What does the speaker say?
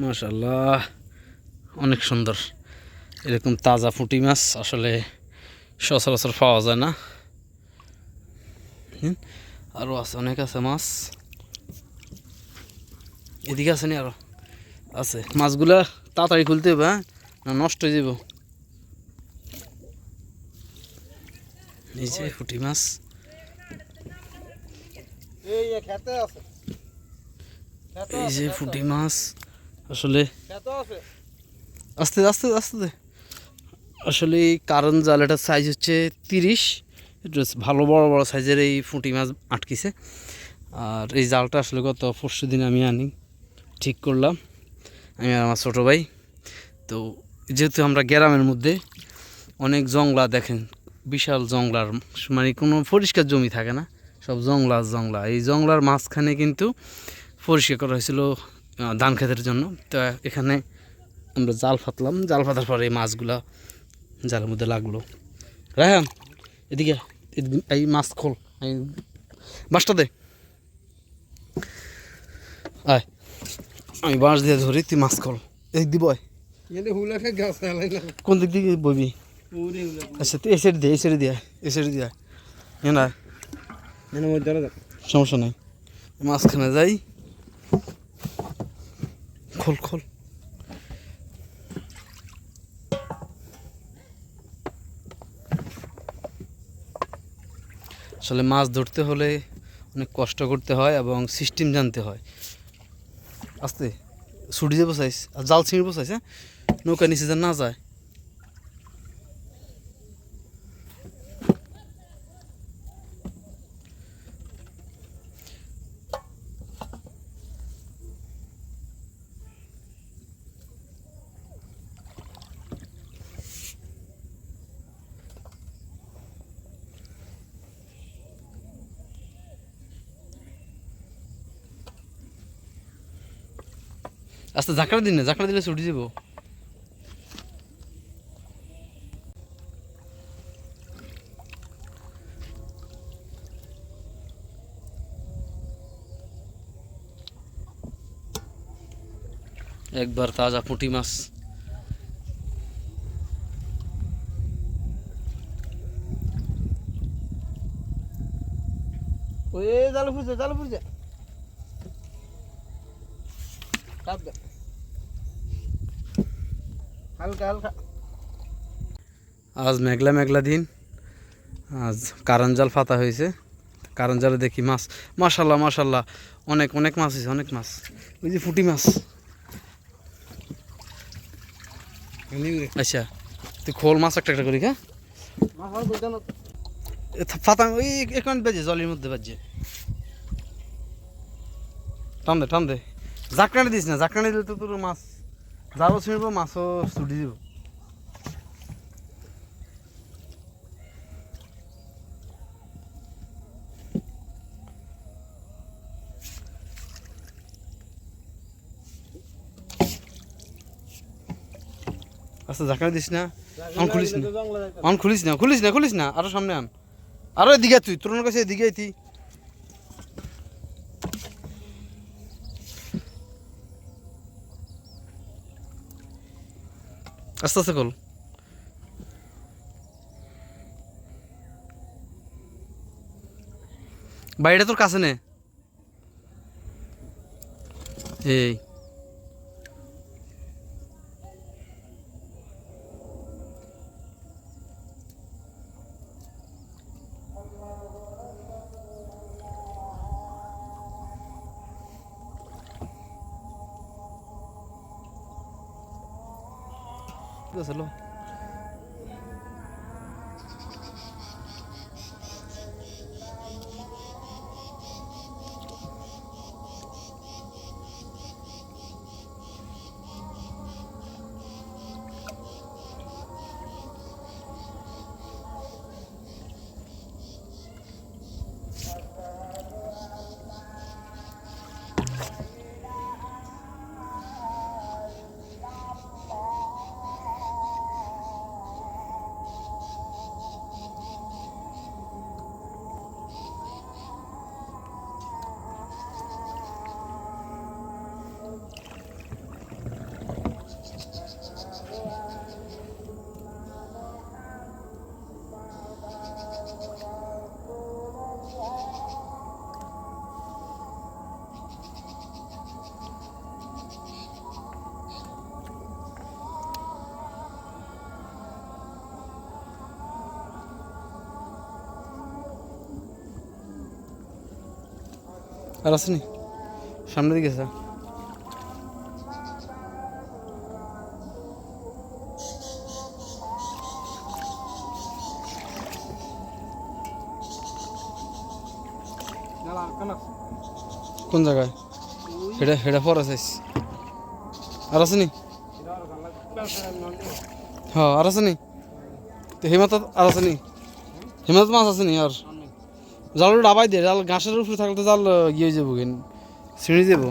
মাশাআল্লাহ, অনেক সুন্দর। এরকম তাজা পুঁটি মাছ আসলে সচরাচর পাওয়া যায় না। আরও আছে, অনেক আছে মাছ। এদিকে আছে নি? আরও আছে। মাছগুলা তাড়াতাড়ি খুলতে হবে, হ্যাঁ, না নষ্ট হয়ে যাব। এই যে পুঁটি মাছ, এই যে পুঁটি মাছ আসলে আস্তে আস্তে আস্তে। আসলে এই কারণ জাল, এটার সাইজ হচ্ছে 30। একটু ভালো বড় বড় সাইজের এই পুঁটি মাছ আটকিছে। আর এই জালটা আসলে গত পরশু দিন আমি আনি, ঠিক করলাম আমি আর আমার ছোটো ভাই। তো যেহেতু আমরা গ্রামের মধ্যে, অনেক জংলা দেখেন, বিশাল জংলার, মানে কোনো পরিষ্কার জমি থাকে না, সব জংলা জংলা। এই জংলার মাঝখানে কিন্তু পরিষ্কার করা হয়েছিল ধান খেতের জন্য। তো এখানে আমরা জাল ফাতলাম, জাল ফাতার পরে এই মাছগুলা জালের মধ্যে লাগলো। রায়হান এদিকে, এই মাছ খোল, এই বাঁশটা দে, আয়, আমি বাঁশ দিয়ে ধরি, তুই মাছ খোল। এদিক দিব, কোন দিক দিকে বইবি? আচ্ছা, তুই এসে দিয়ে, এসে দিয়ে, এসে দিয়ে না, সমস্যা নাই। মাঝখানে যাই, খোল খোল। আসলে মাছ ধরতে হলে অনেক কষ্ট করতে হয় এবং সিস্টেম জানতে হয়। আস্তে ছুটি যাবো চাইস, আর জাল ছিঁড়বো চাইস, হ্যাঁ, নৌকা নিচে যেন না যায়। আস্তে ঝাঁকড়া দিন না, ঝাঁকড়া দিলে ছুটি যাবো। একবার তাজা পুঁটি মাছ। ওই জাল ফুরছে, জাল ফুরছে, হালকা হালকা। আজ মেঘলা মেঘলা দিন, আজ কারণ জাল ফাতা হয়েছে। কারণ জালে দেখি মাছ, মাশাল্লাহ মাশাল্লাহ, অনেক অনেক মাছ হয়েছে, অনেক মাছ। ওই যে পুঁটি মাছ। আচ্ছা, তুই খোল মাছ একটা একটা করি, হ্যাঁ, ফাতা ওই এখন বেজে জলের মধ্যে বাজছে। টান দে টান দে, জাকড়ানি দিস না, জাকড়ানি দিলে তো তোর মাছ জালও ছিঁড়বো, মাছও ছুটি দিব। আচ্ছা, জাকড়ানি দিস না, অন খুলিস না, অন খুলিস না, খুলিস না, খুলিস না, আরো সামনে আন, আরো এদিকে তুই, তোর কাছে এদিকে তুই। আস্তে আস্তে খোল। বাড়িটা তোর কাছে নে, এই চলো। আর আসেনি সামনের দিকে আছে কোন জায়গায় হেডা হেডা পর আছে আর আসেনি হ্যাঁ আর আসেনি তো হিমাত আর আসেনি হিমাত মাছ আসেনি আর জাল ডাবাই দিয়ে জাল ঘাসের উপরে থাকলে তো জাল গিয়ে যাবো সিঁড়ি যাবো